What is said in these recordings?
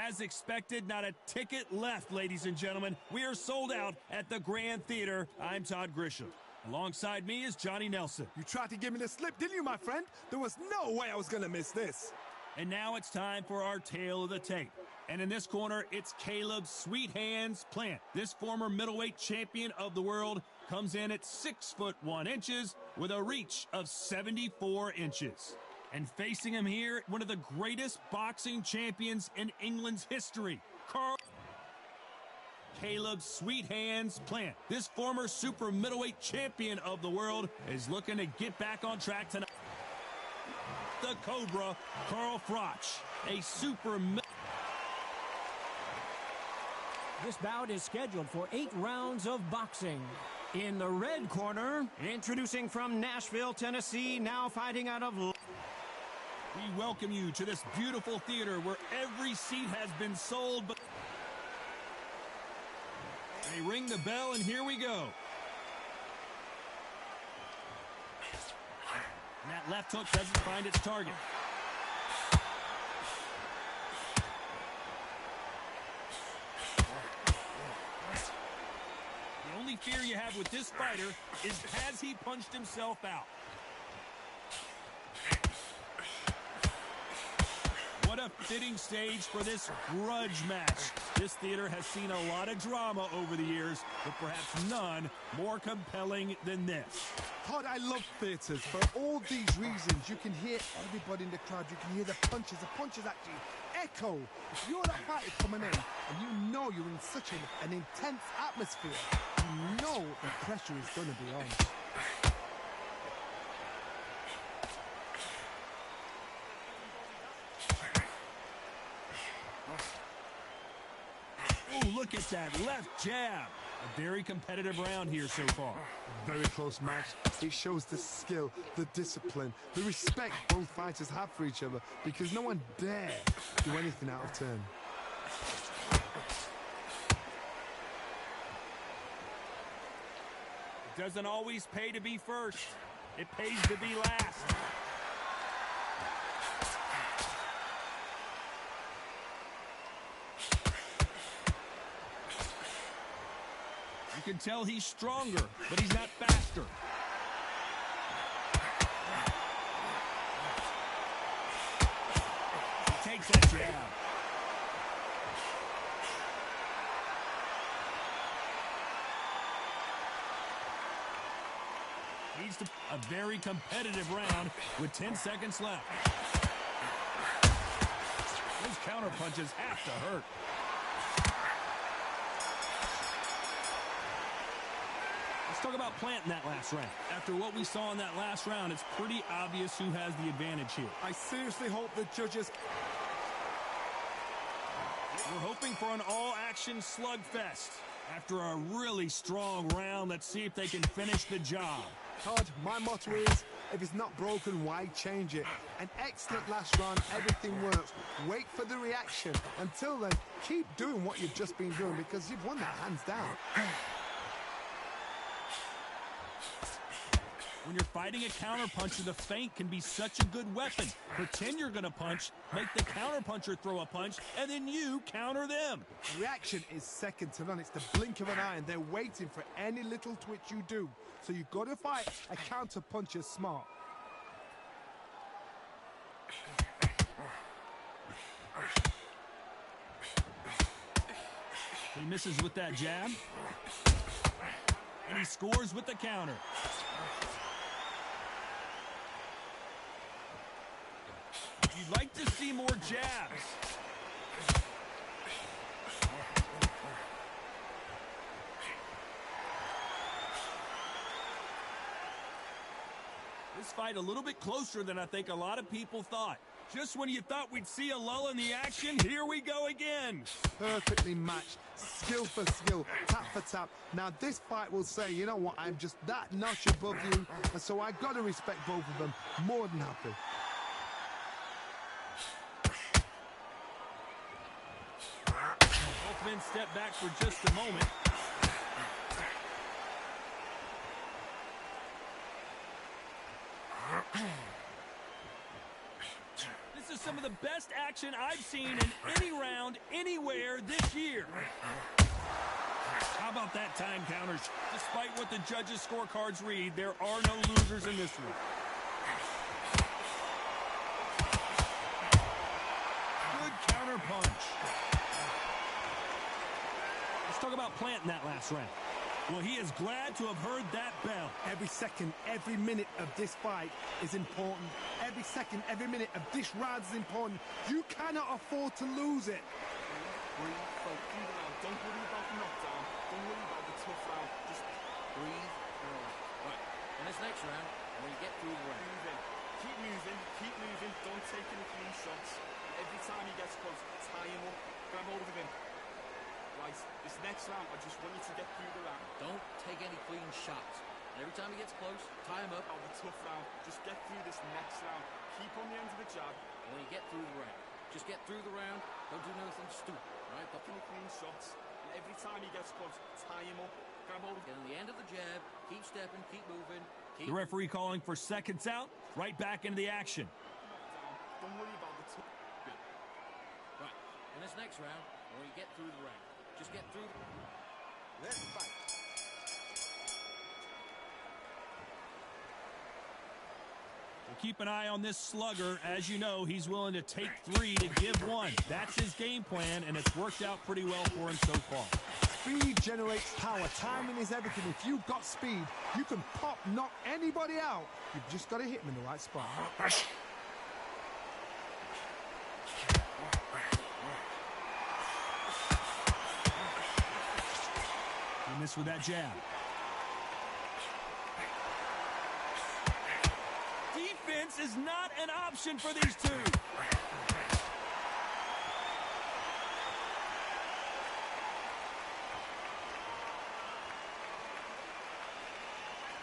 As expected, not a ticket left, ladies and gentlemen. We are sold out at the Grand Theater. I'm Todd Grisham. Alongside me is Johnny Nelson. You tried to give me the slip, didn't you, my friend? There was no way I was going to miss this. And now it's time for our tale of the tape. And in this corner, it's Caleb Sweet Hands Plant. This former middleweight champion of the world comes in at 6'1" with a reach of 74 inches. And facing him here, one of the greatest boxing champions in England's history, Caleb Sweet Hands Plant. This former super middleweight champion of the world is looking to get back on track tonight. The Cobra, Carl Froch, a super This bout is scheduled for 8 rounds of boxing. In the red corner, introducing from Nashville, Tennessee, now fighting out of... We welcome you to this beautiful theater where every seat has been sold, but they ring the bell and here we go. And that left hook doesn't find its target. The only fear you have with this fighter is, has he punched himself out? What a fitting stage for this grudge match. This theater has seen a lot of drama over the years, but perhaps none more compelling than this. Todd, I love theatres. For all these reasons, you can hear everybody in the crowd. You can hear the punches. The punches actually echo. If you're the fighter coming in and you know you're in such an intense atmosphere, you know the pressure is going to be on. Oh, look at that left jab. A very competitive round here so far. Very close match. It shows the skill, the discipline, the respect both fighters have for each other, because no one dare do anything out of turn. It doesn't always pay to be first. It pays to be last. You can tell he's stronger, but he's not faster. He takes that jab. Needs to a very competitive round with 10 seconds left. Those counter punches have to hurt. Let's talk about Plant in that last round. After what we saw in that last round, it's pretty obvious who has the advantage here. I seriously hope the judges... We're hoping for an all-action slugfest. After a really strong round, let's see if they can finish the job. Todd, my motto is, if it's not broken, why change it? An excellent last round, everything works. Wait for the reaction. Until then, keep doing what you've just been doing, because you've won that hands down. When you're fighting a counterpuncher, the feint can be such a good weapon. Pretend you're going to punch, make the counterpuncher throw a punch, and then you counter them. Reaction is second to none. It's the blink of an eye, and they're waiting for any little twitch you do. So you've got to fight a counterpuncher smart. He misses with that jab. And he scores with the counter. You'd like to see more jabs. This fight a little bit closer than I think a lot of people thought. Just when you thought we'd see a lull in the action, here we go again. Perfectly matched, skill for skill, tap for tap. Now this fight will say, you know what, I'm just that notch above you, and so I've got to respect both of them. More than happy. Both men step back for just a moment. This is some of the best action I've seen in any round, anywhere this year. How about that time counters? Despite what the judges' scorecards read, there are no losers in this one. Good counter punch. Let's talk about planting that last round. Well, he is glad to have heard that bell. Every second, every minute of this fight is important. Every second, every minute of this round is important. You cannot afford to lose it. Breathe, focus around. Don't worry about the knockdown. Don't worry about the tough round. Just breathe. Right. In this next round, when you get through the round. Keep moving. Keep moving. Don't take any clean shots. Every time he gets close, tie him up. Grab hold of him. Right, this next round, I just want you to get through the round. Don't take any clean shots. And every time he gets close, tie him up. Oh, the tough round. Just get through this next round. Keep on the end of the jab. And when you get through the round, just get through the round. Don't do nothing stupid, right? Don't take any clean shots. And every time he gets close, tie him up. Grab hold of him. Get on the end of the jab. Keep stepping. Keep moving. The referee calling for seconds out. Right back into the action. Don't worry about the tough. Right. In this next round, when you get through the round, just get through. Let's fight. We'll keep an eye on this slugger. As you know, he's willing to take 3 to give 1. That's his game plan, and it's worked out pretty well for him so far. Speed generates power. Timing is everything. If you've got speed, you can pop, knock anybody out. You've just got to hit them in the right spot. He missed with that jab. Defense is not an option for these two.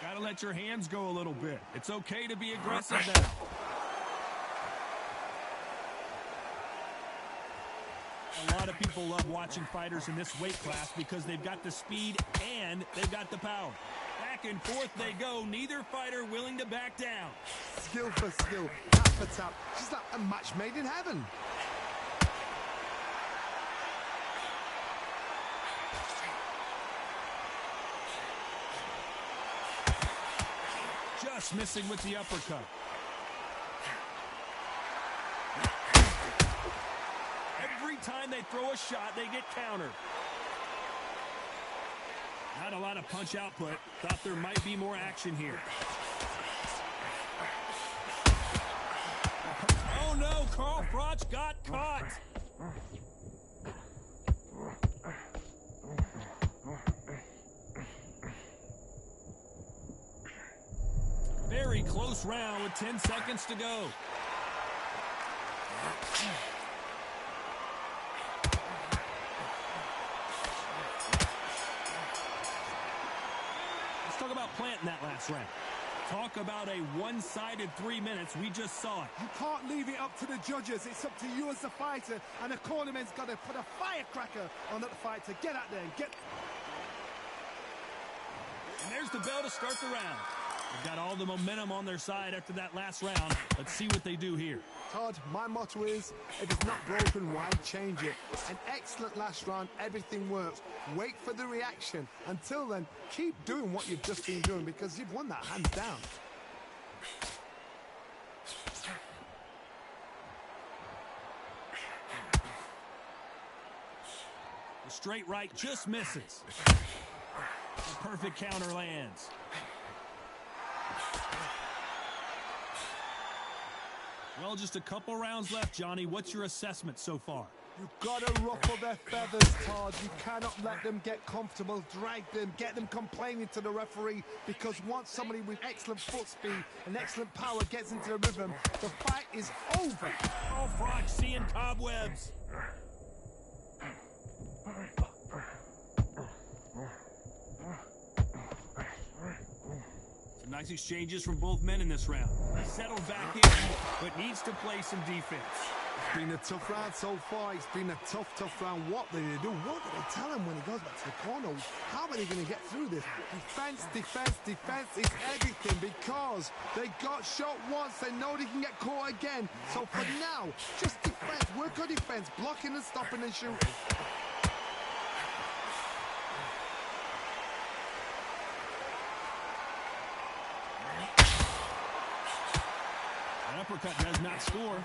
Gotta let your hands go a little bit. It's okay to be aggressive now. A lot of people love watching fighters in this weight class because they've got the speed and they've got the power. Back and forth they go, neither fighter willing to back down. Skill for skill, tap for tap. Just like a match made in heaven. Just missing with the uppercut. Every time they throw a shot, they get countered. Not a lot of punch output. Thought there might be more action here. Oh no, Carl Froch got caught. Very close round with 10 seconds to go. Let's talk about planting that last round. Talk about a one-sided 3 minutes. We just saw it. You can't leave it up to the judges. It's up to you as the fighter. And the cornerman's got to put a firecracker on that fight to get out there and get... And there's the bell to start the round. They've got all the momentum on their side after that last round. Let's see what they do here. Todd, my motto is, if it's not broken, why change it? An excellent last round, everything works. Wait for the reaction. Until then, keep doing what you've just been doing because you've won that hands down. The straight right just misses. The perfect counter lands. Well, just a couple rounds left, Johnny. What's your assessment so far? You've got to ruffle their feathers, Todd. You cannot let them get comfortable, drag them, get them complaining to the referee, because once somebody with excellent foot speed and excellent power gets into the rhythm, the fight is over. Oh, Froch seeing cobwebs. Some nice exchanges from both men in this round. He settled back in, but needs to play some defense. been a tough round so far. It's been a tough round. What do they do? What do they tell him when he goes back to the corner? How are they going to get through this? Defense is everything because they got shot once. They know they can get caught again. So for now, just defense. Work on defense. Blocking and stopping and shooting. An uppercut does not score.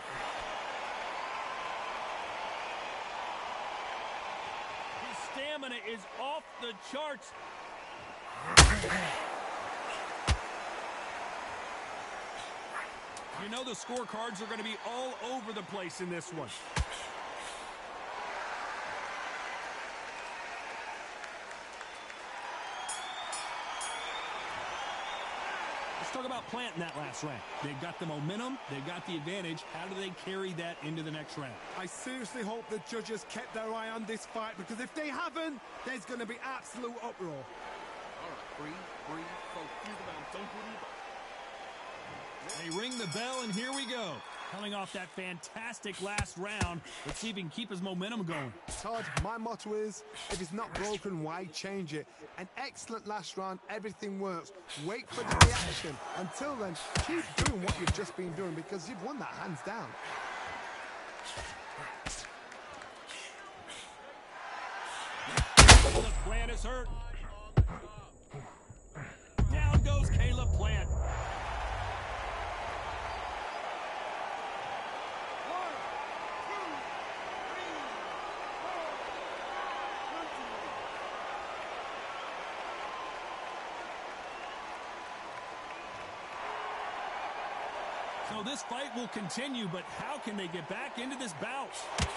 His stamina is off the charts. You know the scorecards are going to be all over the place in this one. Let's talk about planting that last round. They've got the momentum. They've got the advantage. How do they carry that into the next round? I seriously hope the judges kept their eye on this fight, because if they haven't, there's going to be absolute uproar. All right, breathe, focus. Through the round. Don't worry about it. They ring the bell, and here we go. Coming off that fantastic last round, let's see if he can keep his momentum going. Todd, my motto is, if it's not broken, why change it? An excellent last round, everything works. Wait for the reaction. Until then, keep doing what you've just been doing, because you've won that hands down. The Plant is hurt. Down goes Caleb Plant. So this fight will continue, but how can they get back into this bout?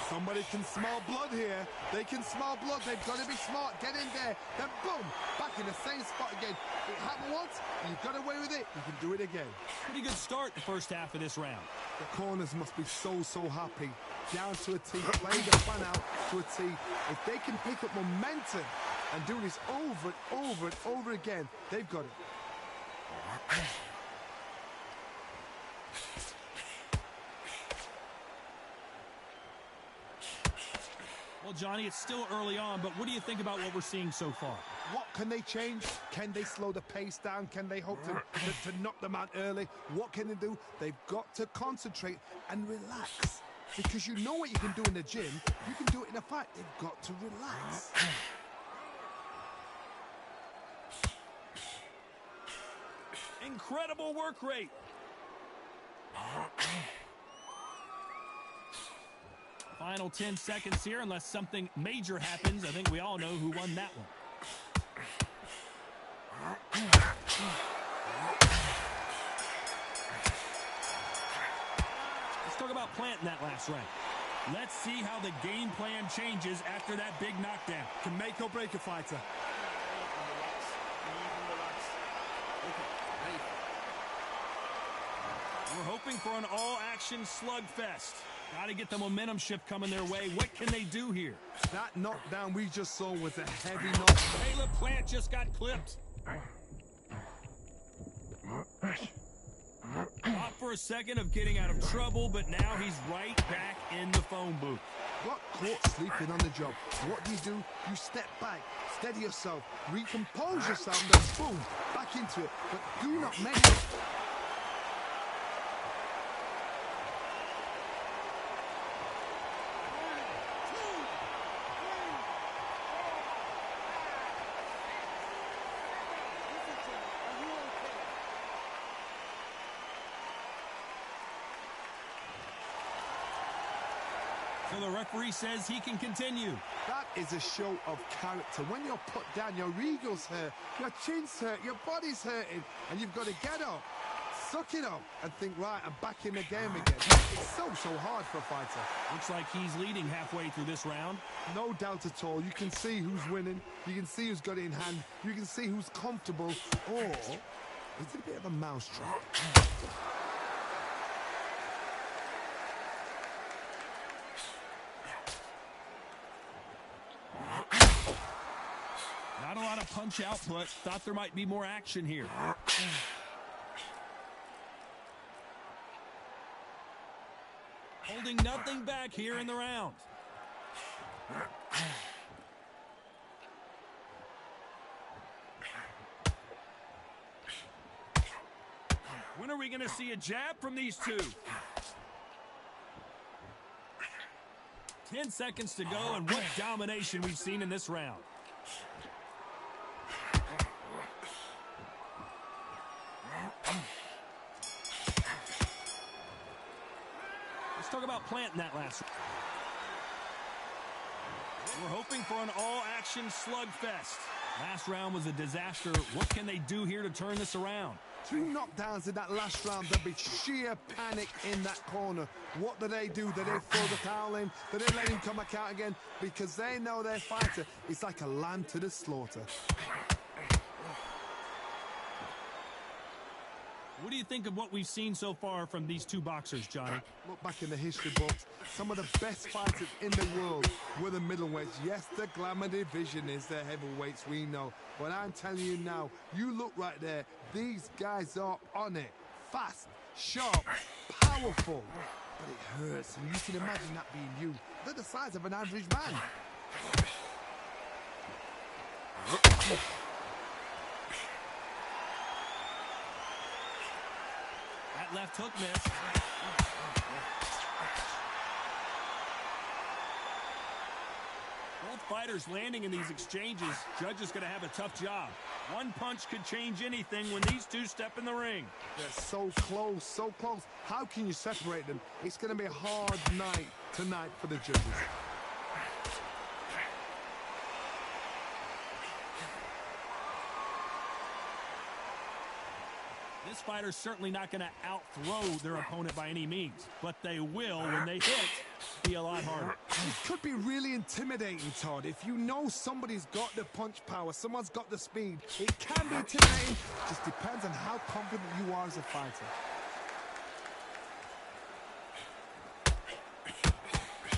Somebody can smell blood here. They can smell blood. They've got to be smart. Get in there. Then boom, back in the same spot again. It happened once. You got away with it. You can do it again. Pretty good start the first half of this round. The corners must be so happy. Down to a T. Play the plan out to a T. If they can pick up momentum and do this over and over and over again, they've got it. Well, Johnny, it's still early on, but what do you think about what we're seeing so far? What can they change? Can they slow the pace down? Can they hope to knock them out early? What can they do? They've got to concentrate and relax. Because you know what you can do in the gym, you can do it in a fight. They've got to relax. Incredible work rate. Final 10 seconds here, unless something major happens. I think we all know who won that one. Let's talk about planting that last round. Let's see how the game plan changes after that big knockdown. Can make or break a fighter. We're hoping for an all-action slugfest. Got to get the momentum shift coming their way. What can they do here? That knockdown we just saw was a heavy knock. Caleb Plant just got clipped. Thought for a second of getting out of trouble, but now he's right back in the phone booth. Got caught sleeping on the job. What do? You step back, steady yourself, recompose yourself, and then boom, back into it. But do not make it. So the referee says he can continue. That is a show of character. When you're put down, your ego's hurt, your chin's hurt, your body's hurting, and you've got to get up, suck it up, and think, right, I'm back in the game again. It's so hard for a fighter. Looks like he's leading halfway through this round. No doubt at all. You can see who's winning. You can see who's got it in hand. You can see who's comfortable. Or is it a bit of a mousetrap? Not a lot of punch output. Thought there might be more action here. Holding nothing back back here in the round. When are we going to see a jab from these two? 10 seconds to go, and what domination we've seen in this round. Let's talk about planting that last one. We're hoping for an all-action slugfest. Last round was a disaster. What can they do here to turn this around? 2 knockdowns in that last round. There'll be sheer panic in that corner. What do? Do they throw the towel in? Do they let him come back out again? Because they know their fighter is like a lamb to the slaughter. What do you think of what we've seen so far from these two boxers, Johnny? Look back in the history books. Some of the best fighters in the world were the middleweights. Yes, the glamour division is the heavyweights, we know. But I'm telling you now, you look right there. These guys are on it. Fast, sharp, powerful. But it hurts. And you can imagine that being you. They're the size of an average man. That left hook missed. Both fighters landing in these exchanges. Judge is going to have a tough job. One punch could change anything when these two step in the ring. They're so close, so close. How can you separate them? It's going to be a hard night tonight for the judges. This fighter's certainly not going to out-throw their opponent by any means, but they will, when they hit, be a lot harder. It could be really intimidating, Todd. If you know somebody's got the punch power, someone's got the speed, it can be intimidating. Just depends on how confident you are as a fighter.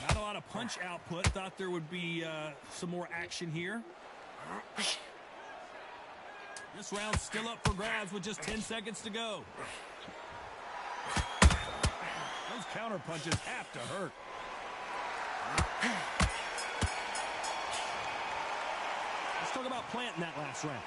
Not a lot of punch output. Thought there would be some more action here. This round's still up for grabs with just 10 seconds to go. Those counter punches have to hurt. Let's talk about planting that last round.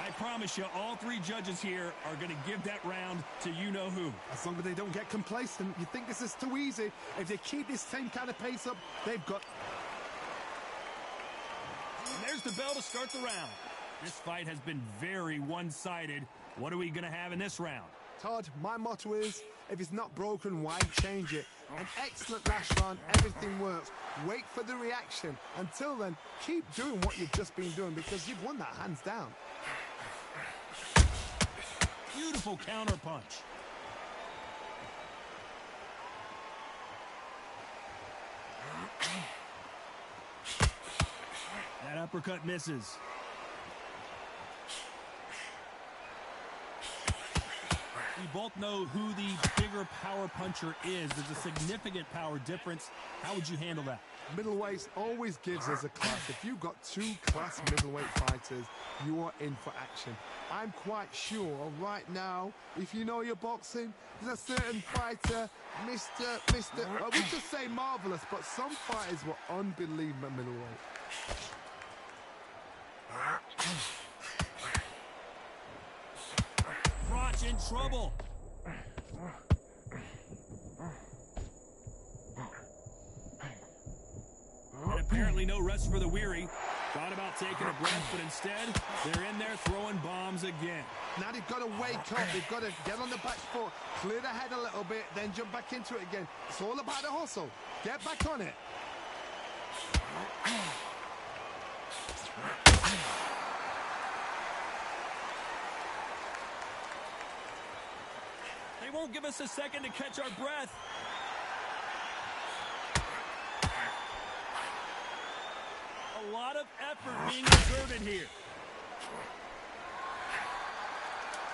I promise you, all 3 judges here are going to give that round to you-know-who. As long as they don't get complacent, you think this is too easy. If they keep this same kind of pace up, they've got... And there's the bell to start the round. This fight has been very one-sided. What are we going to have in this round? Todd, my motto is, if it's not broken, why change it? An excellent last round, everything works. Wait for the reaction. Until then, keep doing what you've just been doing because you've won that hands down. Beautiful counter punch. That uppercut misses. We both know who the bigger power puncher is. There's a significant power difference. How would you handle that? Middleweights always gives us a class. If you've got 2 class middleweight fighters, you are in for action. I'm quite sure right now, if you know your boxing, there's a certain fighter, Mr. we just say marvelous, but some fighters were unbelievable at middleweight. Crotch in trouble. And apparently no rest for the weary. Thought about taking a breath, but instead, they're in there throwing bombs again. Now they've got to wake up. They've got to get on the back foot, clear the head a little bit, then jump back into it again. It's all about the hustle. Get back on it. They won't give us a second to catch our breath. A lot of effort being exerted here.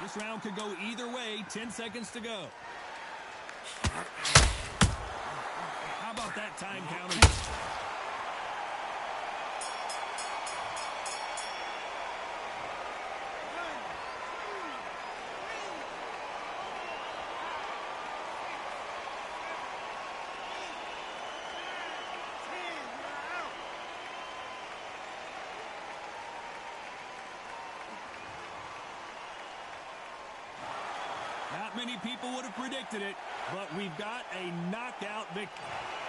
This round could go either way. 10 seconds to go. How about that time counter? many people would have predicted it, but we've got a knockout victory.